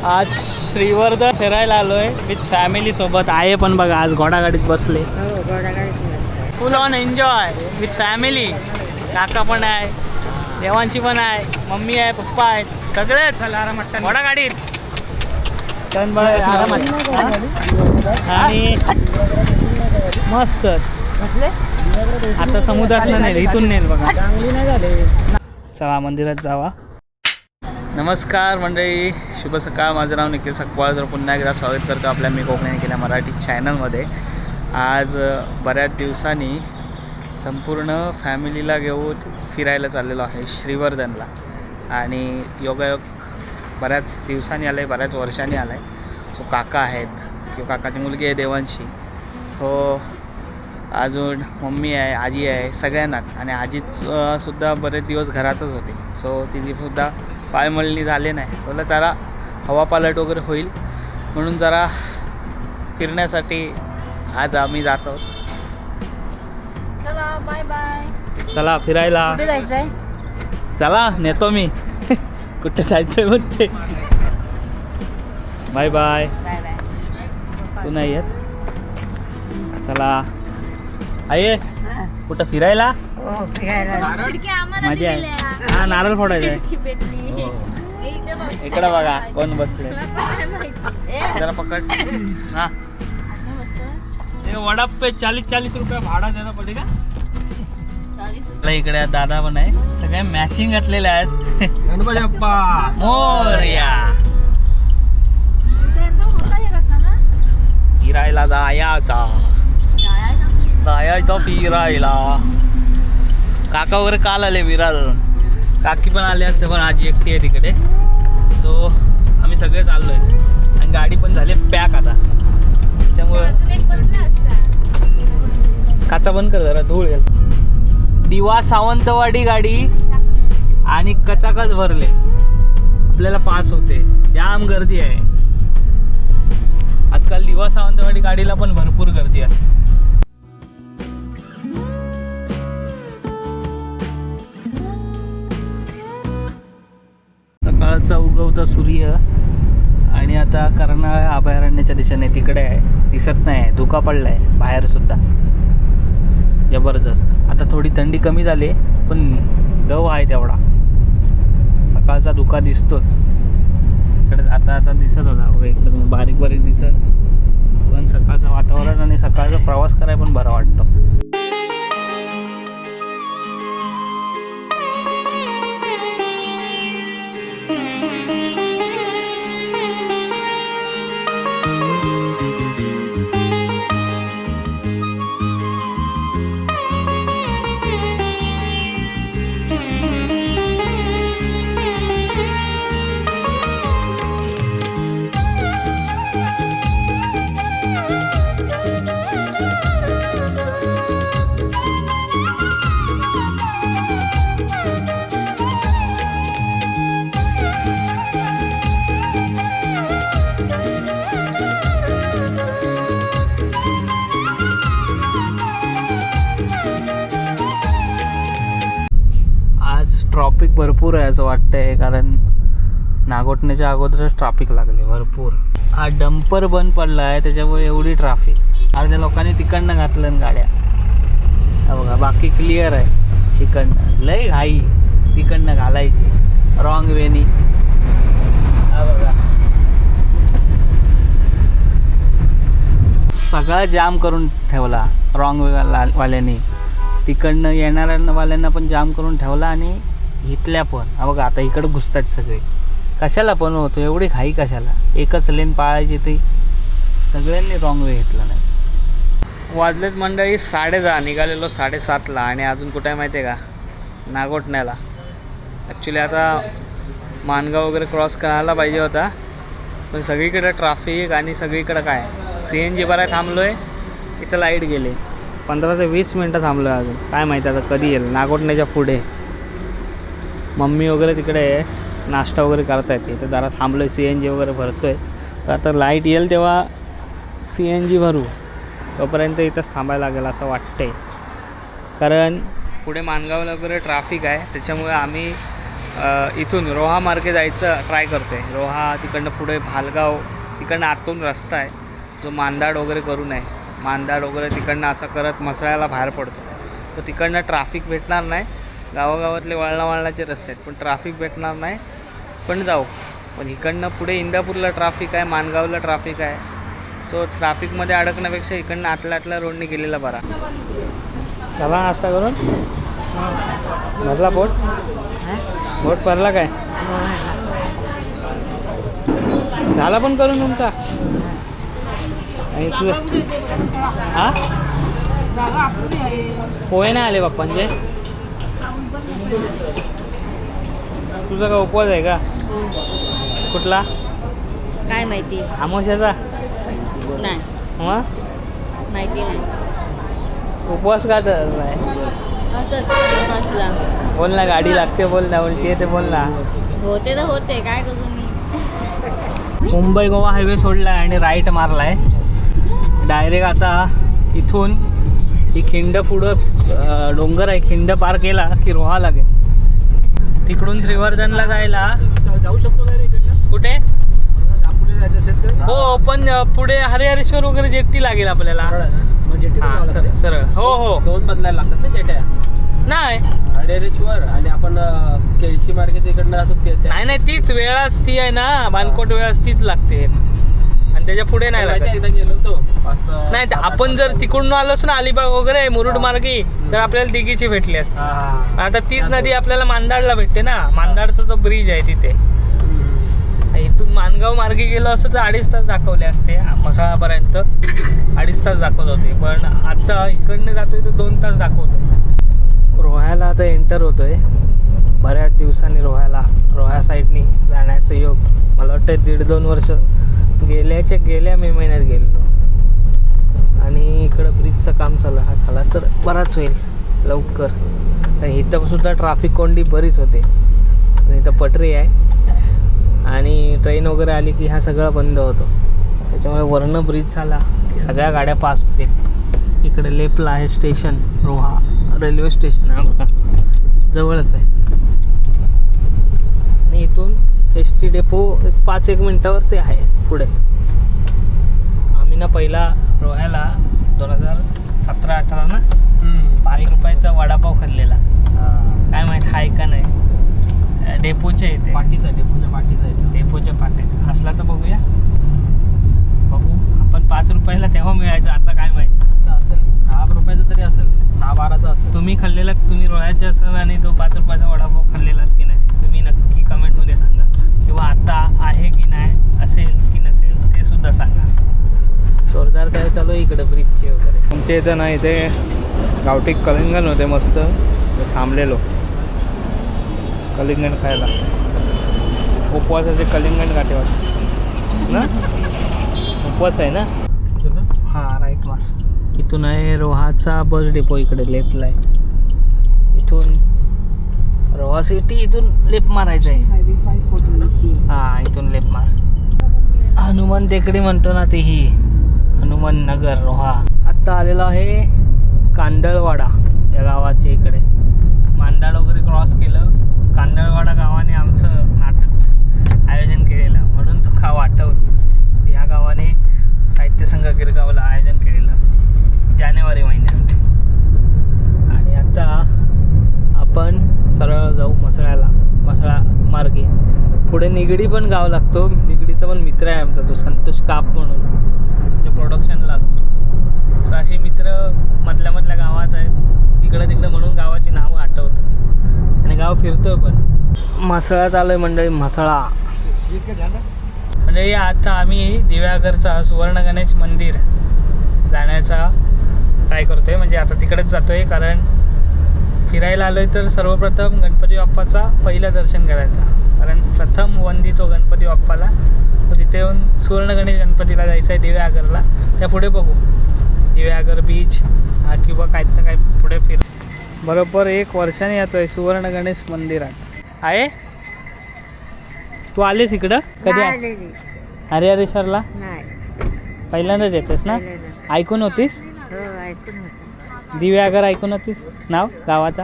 आज श्रीवर्धन फिरायला आलोय विथ फॅमिली सोबत आहे. पण बघा आज घोडागाडीत बसले. फुल ऑन एन्जॉय विथ फॅमिली. काका पण आहे, देवांची पण आहे, मम्मी आहे, पप्पा आहेत, सगळेच घोडागाडीत. आणि मस्त आता समुद्रात नाही, इथून नेल बघा. चला मंदिरात जावा. नमस्कार मंडळी, शुभ सकाळ. माझं नाव निखिल सकपाळ. जर पुन्हा एकदा स्वागत करतो आपल्या मी कोकणी केल्या मराठी चॅनलमध्ये. आज बऱ्याच दिवसांनी संपूर्ण फॅमिलीला घेऊन फिरायला चाललेलो आहे श्रीवर्धनला. आणि योगायोग बऱ्याच दिवसांनी आलं आहे, बऱ्याच वर्षांनी आलं आहे. सो काका आहेत किंवा काकाची मुलगी आहे देवांशी, हो अजून मम्मी आहे, आजी आहे, सगळ्यांनाच. आणि आजीसुद्धा बरेच दिवस घरातच होते. सो तिचीसुद्धा पायमळणी झाले नाही. बोला जरा हवापालट वगैरे होईल म्हणून जरा फिरण्यासाठी आज आम्ही जातो. चला बाय बाय. चला फिरायला. कुठे जायचंय? चला नेतो मी. कुठे जायचंय म्हणते. Bye bye. Bye bye. तू नाही येत. चला आहे कुठं फिरायला. हो फिरायला. मजा आहे. हा नारळ फोडायचा आहे. इकडं बघा कोण बसले. जरा पकड. हा वडाप 40 रुपये भाडा द्यायला पडेगा. इकडे दादा पण आहे, सगळे मॅचिंग घातलेले आहेत. गणपती बाप्पा मोरया. फिरायला जायचा फिरायला. काका वगैरे काल आले विरारवरून. काकी पण आले असते पण आजी एकटी आहे तिकडे. सो आम्ही सगळे चाललोय आणि गाडी पण झाली पॅक आता. त्याच्यामुळं काचा बंद कर जरा, धूळ येईल. दिवा सावंतवाडी गाडी आणि कचाकच भरले. आपल्याला पास होते. जाम गर्दी आहे आजकाल. दिवा सावंतवाडी गाडीला पण भरपूर गर्दी असते. सकाळचा उगवता सूर्य आणि आता कर्नाळ अभयारण्याच्या दिशेने तिकडे आहे. दिसत नाही, धुका पडलाय बाहेर सुद्धा जबरदस्त. आता थोडी थंडी कमी झाली पण दव आहे तेवढा. सकाळचा धुका दिसतोच इकडे. आता दिसत होता एकदम बारीक बारीक दिसत. पण सकाळचं वातावरण आणि सकाळचा प्रवास करायला पण बरा वाटतो. ट्रॉफिक भरपूर आहे असं वाटतंय, कारण नागोठण्याच्या अगोदरच ट्रॅफिक लागले भरपूर. हा डंपर बंद पडला आहे त्याच्यामुळे एवढी ट्रॅफिक. अर्ध्या लोकांनी तिकडनं घातलं गाड्या. हा बघा बाकी क्लिअर आहे. तिकडनं लई घाई तिकडनं घालायची रॉंग वेनी. हा बघा सगळा जाम करून ठेवला रॉंग वाल्यांनी. तिकडनं येणाऱ्या वाल्यांना पण जाम करून ठेवला आणि इथल्या पण. हा बघा आता इकडं घुसतात सगळे. कशाला पण होतो एवढी घाई कशाला. एकच लेन पाळायची ती सगळ्यांनी रॉंग वे घेतला नाही. वाजलेत मंडळी 10:30. निघालेलो 7:30ला आणि अजून कुठे आहे माहिती आहे का, नागोठण्याला. ॲक्च्युली आता माणगाव वगैरे क्रॉस करायला पाहिजे होता पण सगळीकडे ट्रॅफिक आणि सगळीकडं काय CNG भरायला थांबलो आहे. इथं लाईट गेले. 15 ते 20 मिनटं थांबलो आहे अजून. काय माहिती आता कधी येईल. नागोठण्याच्या पुढे मम्मी वगैरे तिकडे नाश्ता वगैरे करता येते. तर जरा थांबलो आहे, CNG वगैरे भरतो आहे. तर आता लाईट येईल तेव्हा CNG भरू. तोपर्यंत इथंच थांबायला लागेल असं वाटतंय, कारण पुढे माणगावला वगैरे ट्रॅफिक आहे. त्याच्यामुळे आम्ही इथून रोहा मार्गे जायचं ट्राय करतो आहे. रोहा तिकडनं पुढे भालगाव तिकडनं आतून रस्ता आहे जो मांदाड वगैरे करून आहे. मांदाड वगैरे तिकडनं असं करत मसळ्याला बाहेर पडतो. तर तिकडनं ट्राफिक भेटणार नाही. गावागावातले वळणाचे रस्ते आहेत पण ट्राफिक भेटणार नाही. पण जाऊ. पण इकडनं पुढे इंदापूरला ट्राफिक आहे, माणगावला ट्राफिक आहे. सो ट्राफिकमध्ये अडकण्यापेक्षा इकडनं आतल्या रोडने गेलेला बरा. चला नाश्ता करून भरला पोट भरला काय झाला पण करून तुमचा. आणि हा पोहे नाही आले बाप्पांचे. तुझा का उपवास आहे का? कुठला? काय माहिती आमोशाचा नाही, मग माहिती नाही. उपवास का नाही? असंच टाइमपासला. बोल ना, गाडी लागते बोल ना, उलटी येते बोल ना. होते तर होते, काय करू मी. मुंबई गोवा हायवे सोडला आणि राईट मारला आहे डायरेक्ट. आता इथून ही खिंड पुढं डोंगर आहे, खिंड पार केला की रोहा लागेल. तिकडून श्रीवर्धनला जायला जाऊ शकतो काय रे इकडनं? कुठे? पुढे जायचं असेल तर हो, पण पुढे हरिहरेश्वर वगैरे जेट्टी लागेल आपल्याला. म्हणजे हां सरळ. हो हो. दोन बदलायला लागतात ना जेट्या. नाही हरिहरेश्वर आणि आपण केळशी मार्गे तिकडनं असो नाही तीच वेळाच ती आहे ना, बानकोट वेळाच तीच लागते आणि त्याच्या पुढे नाही लागत. एकदा गेलो होतो असं. नाही आपण जर तिकडून आलोच ना अलिबाग वगैरे मुरुड मार्गी तर आपल्याला दिघीची भेटली असते. आता तीच नदी आपल्याला मांदाडला भेटते ना. मांदाडचा जो ब्रिज आहे तिथे. इथून माणगाव मार्गे गेलो असतं तर 2.5 तास दाखवले असते. मसाळापर्यंत 2.5 तास दाखवत होते. पण आता इकडनं जातोय तर 2 तास दाखवतोय. रोह्याला आता एंटर होतोय. बऱ्याच दिवसांनी रोह्या साईडनी जाण्याचं योग. मला वाटतं 1.5-2 वर्ष गेल्या मे महिन्यात गेलेलो. आणि इकडं ब्रिजचं काम झाला तर बराच होईल लवकर. तर इथं सुद्धा ट्रॅफिक कोंडी बरीच होते. आणि इथं पटरी आहे आणि ट्रेन वगैरे आली की हा सगळं बंद होतो. त्याच्यामुळे वर्ण ब्रिज झाला की सगळ्या गाड्या पास होतील. इकडे लेपला आहे स्टेशन, रोहा रेल्वे स्टेशन आहे बघा, जवळच आहे. आणि इथून एस टी डेपो 5-1 मिनटावर ते आहे पुढे. आम्ही ना पहिला रोह्याला 2017-18 ना 5 रुपयाचा वडापाव खाल्लेला. काय माहीत आहे का नाही. डेपोच्या इथे डेपोच्या पाटीचा असला तर बघूया. बघू आपण 5 रुपयाला तेव्हा मिळायचं, आता काय माहिती असेल 10 रुपयाचं तरी असेल, 10-12चं असेल. तुम्ही खाल्लेला, तुम्ही रोह्याचे असाल आणि तो 5 रुपयाचा वडापाव खाल्लेला की नाही तुम्ही नक्की कमेंटमध्ये सांगा. किंवा आता आहे की नाही, असेल की नसेल ते सुद्धा सांगा. जोरदार काय चालू आहे इकडे ब्रिजचे वगैरे. आमच्या इथं ना इथे गावठी कलिंगण होते मस्त, थांबलेलो कलिंगण खायला. उपवासाचे कलिंगण गाठी वाटतं ना, उपवास आहे ना. हां राईट मार. इथून आहे रोहाचा बस डेपो, इकडे लेफ्टला आहे. इथून रोहा सिटी, इथून लेफ्ट मारायचं आहे. हां इथून लेफ्ट मार. हनुमान टेकडी म्हणतो ना ती, ही हनुमान नगर रोहा. आत्ता आलेलो आहे कांदळवाडा या गावाच्या इकडे. मांदाड वगैरे क्रॉस केलं. कांदळवाडा गावाने आमचं नाटक आयोजन केलेलं म्हणून तो गाव आठवलं. या गावाने साहित्य संघ गिरगावला आयोजन केलेलं जानेवारी महिन्यात. आणि आता आपण सरळ जाऊ मसळा मार्गे. पुढे निगडी पण गाव लागतो. निगडीचा पण मित्र आहे आमचा, तो संतोष काप म्हणून, म्हणजे प्रोडक्शनला असतो. सो असे मित्र मधल्या गावात आहेत इकडं तिकडं, म्हणून गावाची नावं आठवतात आणि गाव फिरतोय पण. म्हसळात आलोय मंडळी, म्हसळा. म्हणजे आता आम्ही दिव्यागरचा सुवर्ण गणेश मंदिर जाण्याचा ट्राय करतोय. म्हणजे आता तिकडेच जातोय कारण फिरायला आलोय तर सर्वप्रथम गणपती बाप्पाचा पहिलं दर्शन करायचं. कारण प्रथम वंदी तो गणपती बाप्पाला, तर तिथे येऊन सुवर्ण गणेश गणपतीला जायचं आहे दिव्यागरला. त्या पुढे बघू दिव्यागर बीच किंवा काय तर काय पुढे फिर. बरोबर 1 वर्षाने येतोय सुवर्ण गणेश मंदिरात आहे. तू आलीस इकडं कधी? हरिहरेश्वरला पहिल्यांदाच येतेस ना? ऐकून होतीस? दिव्यागर ऐकून होतीस नाव गावाचा?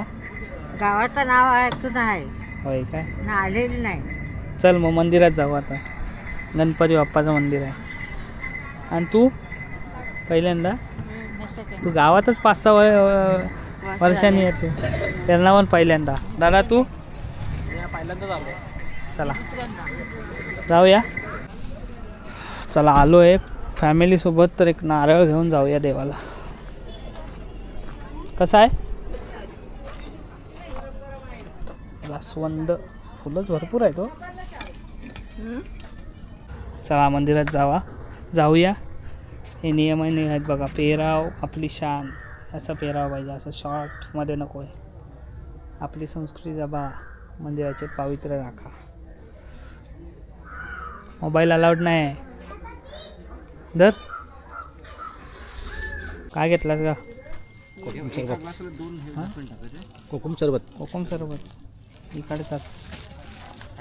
गावाचं नाव ऐकून आहे. होय काय आलेली नाही. चल मग मंदिरात जाऊ आता. गणपती बाप्पाचं मंदिर आहे. आणि तू पहिल्यांदा तू गावातच 5-6 वर्षांनी येते. त्यांना पण पहिल्यांदा. दादा तू पहिल्यांदाच आलो. चला जाऊया. चला आलो आहे फॅमिलीसोबत, तर एक नारळ घेऊन जाऊया देवाला. कसा आहे? जास्वंद फुलंच भरपूर आहे तो. चला मंदिरात जाऊया. हे नियम आहेत बघा. पेराव आपली शान, असं पेरावं पाहिजे, असं शॉर्टमध्ये नको आहे. आपली संस्कृती जबा, मंदिराचे पावित्र्य राखा. मोबाईल अलाउड नाही आहे. दर काय घेतलास का? कोकम सरबत. कोकम सरबत इकडचाच.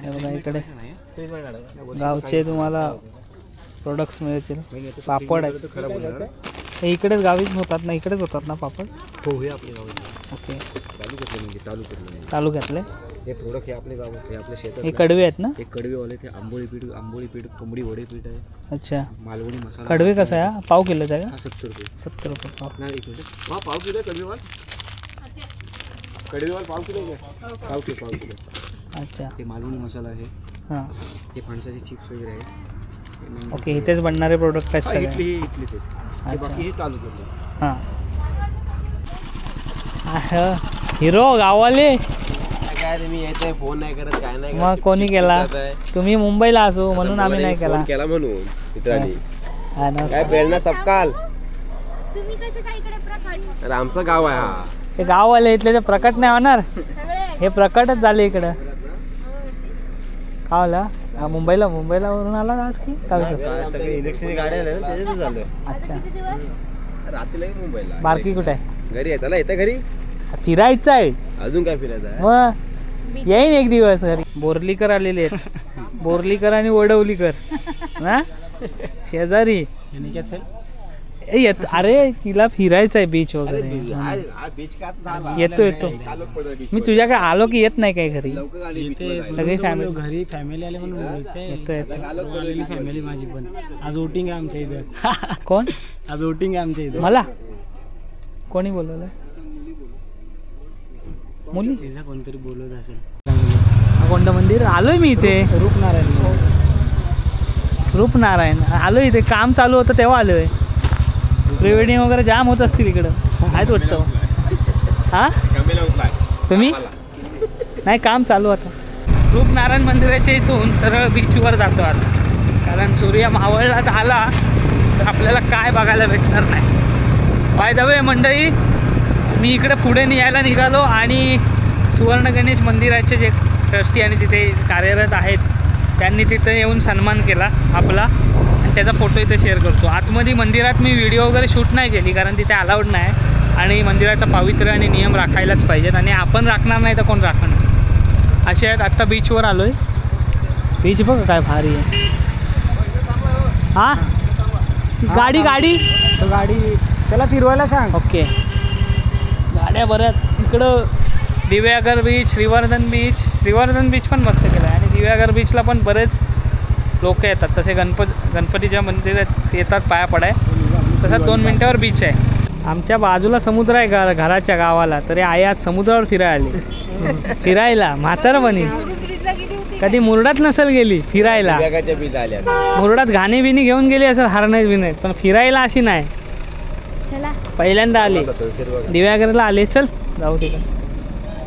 हे बघा इकडे गावचे तुम्हाला प्रोडक्ट्स मिळतील. पापड आहेत हे इकडेच गावीच होतात ना, इकडेच होतात ना पापड. हो हे आपले गाव ओके तालुक्यातले तालुक्यातले हे प्रोडक्ट हे आपले गाव हे आपल्या शेतात. हे कडवे आहेत ना? हे कडवेवाले ते आंबोळी पीठ कोंबडी वडे पीठ आहे. अच्छा मालवणी मसाला. कडवे कसा आहे? पाव किलोचा आहे का? 70 रुपये. 70 रुपये पाव. नाही एक मिनिट. पाव किलो आहे कडवेवाल पाव किलो आहे का? पाव किलो. अच्छा हे मालवणी मसाला आहे. हां हे फणसाची चिप्स वगैरे आहे. हे mango ओके. इथेच बनणारे प्रोडक्ट आहेत हा, सगळे. इथले ते अच्छा. बाकी हे तालुक्यातले. हां हिरो गावाले. काय तुम्ही येते फोन नाही करत काय नाही मग कोणी केला? तुम्ही मुंबईला असो म्हणून आम्ही नाही केला. केला म्हणून मित्रांनी. हा ना. काय प्रेरणा सबकाल. अरे आमचं गाव आहे हा. ते गाववाले इथले ते प्रकट नाही होणार. हे प्रकटच झाले इकडं. का होला? मुंबईला वरून आला आज की काय कसं? सगळे इलेक्शन गाड्या आल्या ना त्याच्यातच झालं. अच्छा रात्रीला मुंबईला. बारकी कुठे आहे? घरी आहे. चला येतं घरी. फिरायचं आहे. अजून काय फिरायचं आहे? मग येईन एक दिवस घरी. बोरलीकर आलेले आहेत. बोरलीकर आणि वडवलीकर ना शेजारी. अरे तिला फिरायचं आहे बीच वगैरे. येतो मी तुझ्याकडे आलो की येत नाही काय घरी? सगळी फॅमिली घरी फॅमिली आले म्हणून बोलायचं येतो आलेली फॅमिली माझी पण. आज वोटिंग आहे आमच्या इथं. कोण? आज वोटिंग आहे आमच्या इथं. मला कोणी बोलवलं? मुली? तिचा कोणतरी बोलवत असेल. कोणतं मंदिर? आलोय मी इथे. रूपनारायण आलो इथे. काम चालू होतं तेव्हा आलोय. प्री वेडिंग वगैरे जाम होत असतील इकडं. आहेत वाटतं. हां तुम्ही नाही काम चालू आता. रूपनारायण मंदिराच्या इथून सरळ बीचवर जातो आता. कारण सूर्य मावळला आला तर आपल्याला काय बघायला भेटणार नाही. बाय द वे मंडळी, मी इकडे पुढे यायला निघालो आणि सुवर्ण गणेश मंदिराचे जे ट्रस्टी आणि तिथे कार्यरत आहेत त्यांनी तिथे येऊन सन्मान केला आपला, आणि त्याचा फोटो इथे शेअर करतो. आतमध्ये मंदिरात मी व्हिडिओ वगैरे शूट नाही केली कारण तिथे अलाउड नाही, आणि मंदिराचा पावित्र्य आणि नियम राखायलाच पाहिजेत, आणि आपण राखणार नाही तर कोण राखणार असे आहेत. आत्ता बीचवर आलो आहे. बीच बघ काय भारी आहे. हां गाडी तो गाडी त्याला फिरवायला सांग. ओके. गाड्या बऱ्याच इकडं. दिव्यागर बीच, श्रीवर्धन बीच पण मस्त केलं आहे, आणि दिव्यागर बीचला पण बरेच लोक येतात. तसे गणपतीच्या मंदिरात येतात पाया पडाय. तसं 2 मिनटावर बीच आहे. आमच्या बाजूला समुद्र आहे घराच्या गावाला, तरी आई आज समुद्रावर फिरायला आली. फिरायला म्हातारपणी. कधी मुरडात नसेल गेली फिरायला. मुरडात घाणी बिनी घेऊन गेली असेल हारण्यात बिनात, पण फिरायला अशी नाही. पहिल्यांदा आली. दिव्यागरला आले. चल जाऊ तिकडे.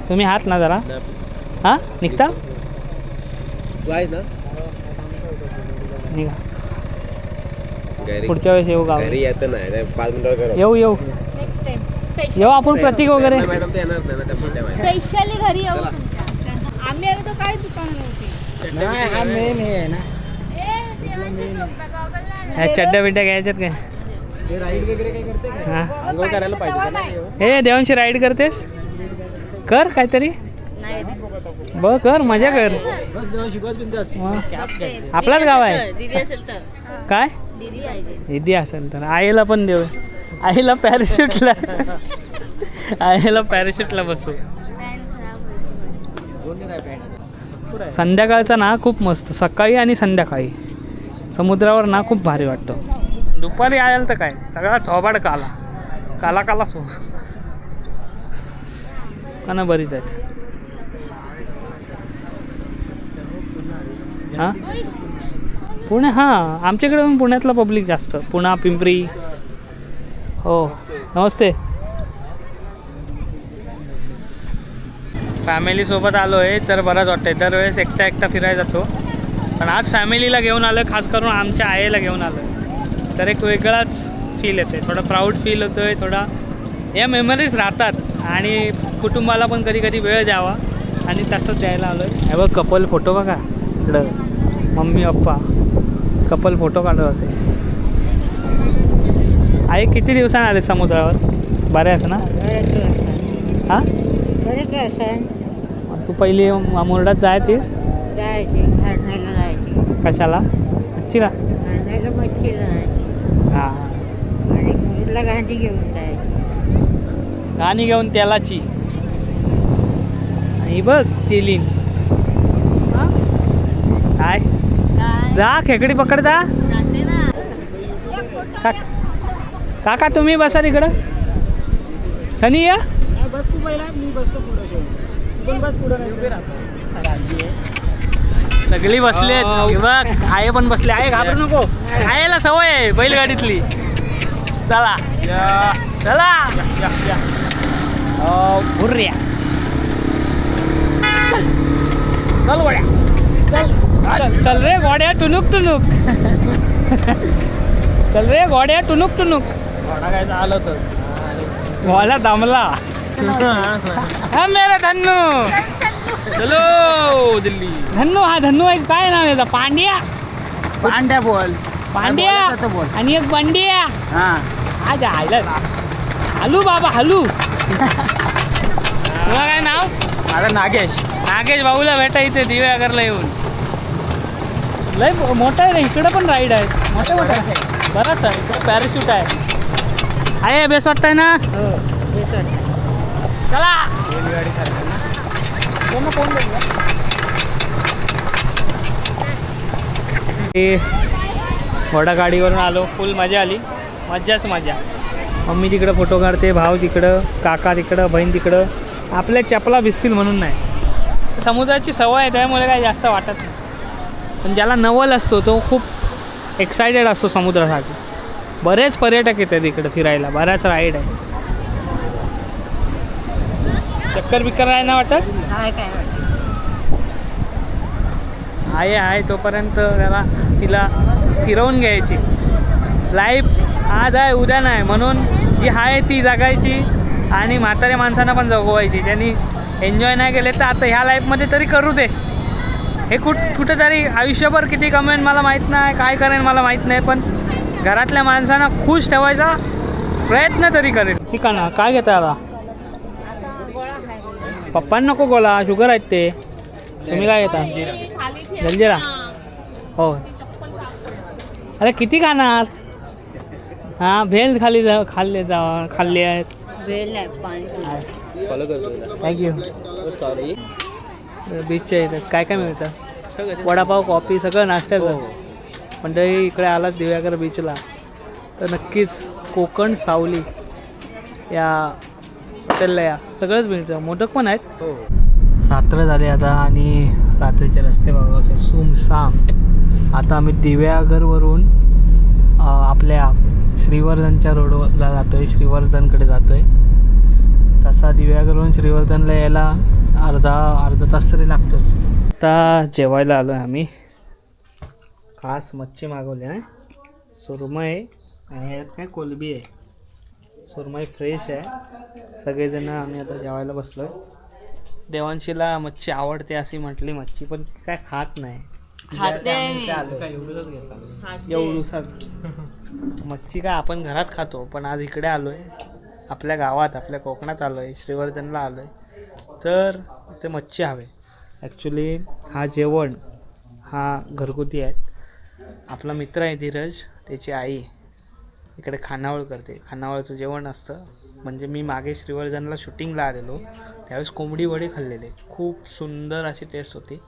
तुम्ही आहात ना जरा? हां निघता निघा. पुढच्या वेळेस येऊ गाव. येऊ आपण प्रतीक वगैरे. स्पेशली घरी येऊ. आम्ही आलो तर काय दुकान नव्हती. हा मेन हे आहे ना. ह्या चड्ड्या बिड्ड्या घ्यायच्यात काय? राईड वगैरे काय करते का? हां अंघोळ करायला पाहिजे. हे देवांशी राईड करतेस? कर काहीतरी. बघ कर मजा कर. आपलाच गाव आहे. दीदी असेल तर काय दीदी आहे. दीदी असेल तर आईला पण देऊ. आईला पॅराशूटला बसू. पॅन्ट खराब होईल. संध्याकाळचा ना खूप मस्त, सकाळी आणि संध्याकाळी समुद्रावर ना खूप भारी वाटतं. दुपारी आयल तर काय सगळा थोबाड काला काला सो काना बरीच आहेत. हां पुणे, हां आमच्याकडे पण पुण्यातला पब्लिक जास्त, पुणा पिंपरी. हो नमस्ते. फॅमिलीसोबत आलो आहे तर बरंच वाटतंय. दरवेळेस एकटा फिरायला जातो, पण आज फॅमिलीला घेऊन आलो आहे, खास करून आमच्या आईला घेऊन आलो आहे. तर एक वेगळाच फील येते, थोडा प्राऊड फील होतो आहे, थोडा या मेमरीज राहतात आणि कुटुंबाला पण कधी कधी वेळ द्यावा आणि तसंच द्यायला आलो आहे. हे बघ कपल फोटो बघा इकडं, मम्मी पप्पा कपल फोटो काढत होते. आई किती दिवसांनी आले समुद्रावर? बऱ्याच ना? हां तू पहिली मुरडात जायतीस? जायचे हरणायला जायचे. कशाला? मच्छीला? हरणायला मच्छीला जायचे हां आणि मुरुडला गांधी घेऊन जायचे. गाणी घेऊन तेलाची. आणि बघ तेलीन काय जा खेकडी पकड जा. काका तुम्ही बसा तिकडं. सनी या बस तू पहिला, मी बसतो पुढे शेवटी. तू पण बस पुढे, नाही उभे राहतो. सगळी बसलेत. बघ आये पण बसले. आहे घाबरू नको, आयला सवय आहे बैलगाडीतली. चला चला भुर्या चल गोड्या चल रे गोड्या टुनुक टुनुक. चल रे गोड्या टुनुक टुनुक. घोडा काय आलं तर घोडा दमला. हा मेरा धन्नू. चलो दिल्ली. धन्नू, हा धन्नू एक काय नाव आहे? पांड्या बोल. पांड्या बोल. आणि एक बंड्या. हां आज आयला हलू बाबा हलू. तुला काय नाव? माझं नागेश. नागेश भाऊला भेटा इथे दिव्यागरला येऊन. लय मोठा आहे रे, इकडं पण राईड आहे मोठा बराच आहे. इकडे पॅराशूट आहे. आहे बेस वाटतंय ना? चला घोडा गाडीवरून आलो, फुल मजा आली. मज्जाच मजा. मम्मी तिकडं फोटो काढते, भाऊ तिकडं, काका तिकडं, बहीण तिकडं. आपल्या चपला भिजतील म्हणून नाही, समुद्राची सवय आहे त्यामुळे काही जास्त वाटत नाही. पण ज्याला नवल असतो तो खूप एक्सायटेड असतो समुद्रासाठी. बरेच पर्यटक येतात इकडं फिरायला, बऱ्याच राईड आहे. चक्कर बिक्कर आहे ना वाटत? काय काय आहे तोपर्यंत त्याला तिला फिरवून घ्यायची. लाईफ आज आहे उद्या नाही, म्हणून जी आहे ती जगायची आणि म्हाताऱ्या माणसांना पण जगवायची. त्यांनी एन्जॉय नाही केले तर आता ह्या लाईफमध्ये तरी करू दे. हे कुठेतरी आयुष्यभर किती कमेन मला माहीत नाही, काय करेन मला माहीत नाही, पण घरातल्या माणसांना खुश ठेवायचा प्रयत्न तरी करेन. ठीक आहे ना? काय घेता आता? पप्पांना नको गोला, शुगर आहेत ते. तुम्ही काय घेता? जलजिरा. हो. अरे किती खाणार? हां भेल खाल्ले आहेत. वेल आहे पाणी. फॉलो करतो. थँक्यू. बीचच्या इथं काय काय मिळतं? वडापाव, कॉफी, सगळं नाश्त्याचं. मंडळी इकडे आलात दिव्यागर बीचला तर नक्कीच कोकण सावली या हॉटेलला या, सगळंच मिळतं. मोदक पण आहेत. रात्र झाली आता आणि रात्रीचे रस्ते बघा असं सुमसाम. आता आम्ही दिव्यागरवरून आपल्या श्रीवर्धनच्या रोडला जातो आहे, श्रीवर्धनकडे जातो आहे. तसा दिव्यागरवरून श्रीवर्धनला यायला अर्धा तास तरी लागतोच. आता जेवायला आलो आहे आम्ही. खास मच्छी मागवली आहे, सुरमई आणि यात काय कोलबी आहे. सुरमई फ्रेश आहे. सगळेजण आम्ही आता जेवायला बसलो आहे. देवांशीला मच्छी आवडते अशी म्हटली, मच्छी पण काय खात नाही. एवढूसा मच्छी काय आपण घरात खातो, पण आज इकडे आलो आहे आपल्या गावात, आपल्या कोकणात आलो आहे, श्रीवर्धनला आलो आहे तर ते मच्छी हवे. ॲक्च्युली हा जेवण हा घरगुती आहे. आपला मित्र आहे धीरज, त्याची आई इकडे खानावळ करते. खानावळचं जेवण असतं. म्हणजे मी मागे श्रीवर्धनला शूटिंगला आलेलो त्यावेळेस कोंबडी वडे खाल्लेले, खूप सुंदर अशी टेस्ट होती.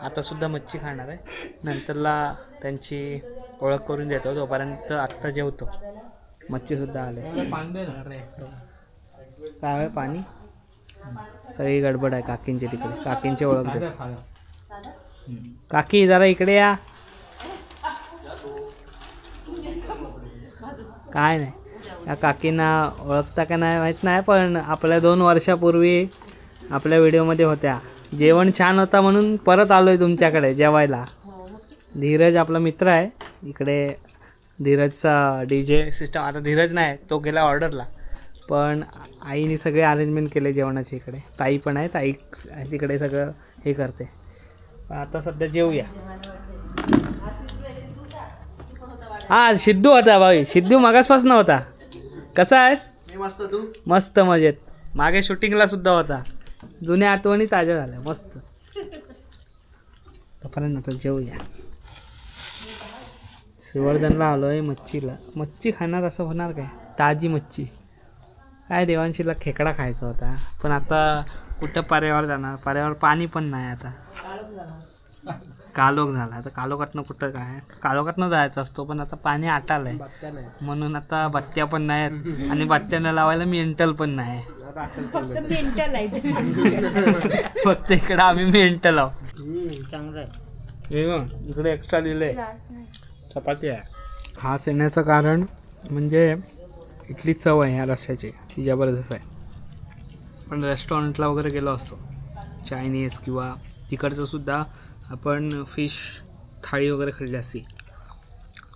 आतासुद्धा मच्छी खाणार आहे. नंतरला त्यांची ओळख करून देतो. तोपर्यंत आत्ता जेवतो. मच्छीसुद्धा आले. काय आहे पाणी? सगळी गडबड आहे काकींची तिकडे. काकींची ओळख देतो. काकी जरा इकडे या. काय नाही, या काकींना ओळखता का नाही माहीत नाही, पण आपल्या 2 वर्षापूर्वी आपल्या व्हिडिओमध्ये होत्या. जेवण छान होता म्हणून परत आलो आहे तुमच्याकडे जेवायला. धीरज आपला मित्र आहे. इकडे धीरजचा DJ सिस्टम, आता धीरज नाही, तो गेला ऑर्डरला, पण आईने सगळे अरेंजमेंट केले जेवणाचे. इकडे ताई पण आहे, ताई तिकडे सगळं हे करते. पण आता सध्या जेवूया. हा सिद्धू होता भाई, सिद्धू मागासपासून होता. कसा आहेस? मस्त. तू? मस्त मजेत. मागे शूटिंगला सुद्धा होता. जुन्या आठवणी ताज्या झाल्या. मस्त. तोपर्यंत आता जेवूया. श्रीवर्धनला आलो आहे मच्छीला. मच्छी खाणार असं होणार काय? ताजी मच्छी. काय देवांशीला खेकडा खायचा होता, पण आता कुठं पाऱ्यावर जाणार? पाऱ्यावर पाणी पण नाही आता. कालोख झाला. आता कालोखातनं कुठं काय? कालोखातनं जायचं असतो, पण आता पाणी आटालं आहे, बघता नाही. म्हणून आता बत्त्या पण नाहीत आणि बत्त्यानं लावायला मेंटल पण नाही. फक्त मेंटल आहे. फक्त इकडं आम्ही मेंटल आहोत. चांगलं आहे. हे बघ, इकडे एक्स्ट्रा दिले चपाती आहे. खास येण्याचं कारण म्हणजे इथली चव आहे ह्या रस्स्याची, ती जबरदस्त आहे. पण रेस्टॉरंटला वगैरे गेलो असतो चायनीज किंवा तिकडचं सुद्धा आपण फिश थाळी वगैरे खाल्ली असती,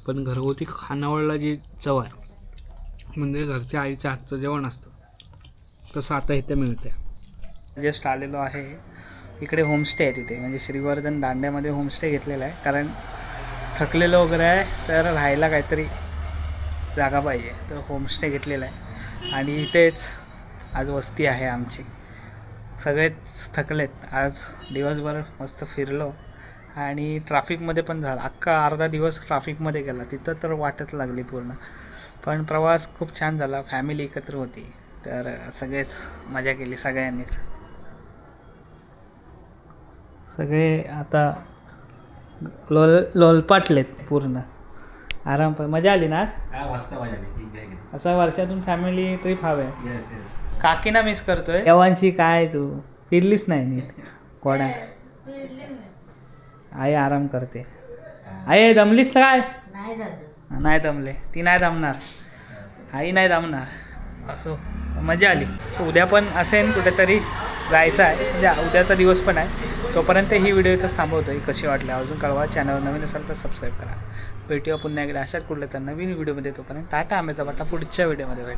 पण घरगुती खानावळला जी चव आहे म्हणजे घरच्या आईच्या हातचं जेवण असतं तसं आता इथे मिळते. जस्ट आलेलो आहे इकडे. होमस्टे आहे तिथे, म्हणजे श्रीवर्धन दांड्यामध्ये होमस्टे घेतलेला आहे, कारण थकलेलं वगैरे आहे तर राहायला काहीतरी जागा पाहिजे, तर होमस्टे घेतलेला आहे. आणि इथेच आज वस्ती आहे आमची. सगळेच थकलेत. आज दिवसभर मस्त फिरलो आणि ट्रॅफिकमध्ये पण झाला. अख्खा अर्धा दिवस ट्रॅफिकमध्ये गेला. तिथं तर वाटच लागली पूर्ण. पण प्रवास खूप छान झाला. फॅमिली एकत्र होती, तर सगळेच मजा केली सगळ्यांनीच. सगळे आता लोलपाटलेत पूर्ण. आराम पण. मजा आली ना आज? मस्त मजा आली. असं वर्षातून फॅमिली ट्रिप हवे. Yes yes. काकीना मिस करतोय. देवांशी काय तू फिरलीच नाही नीट. कोणा आई आराम करते. आई दमलीस काय? नाही दमले. ती नाही दमणार, आई नाही दमणार. असो, मजा आली. उद्या पण असेल कुठेतरी जायचं आहे, म्हणजे उद्याचा दिवस पण आहे. तोपर्यंत ही व्हिडिओ इथंच थांबवतो आहे. कशी वाटली अजून कळवा. चॅनलवर नवीन असेल तर सबस्क्राईब करा. भेटूया पुन्हा एकदा अशाच कुठल्या तर नवीन व्हिडिओमध्ये. तोपर्यंत टाटा. आंब्याचा वाटा पुढच्या व्हिडिओमध्ये भेट.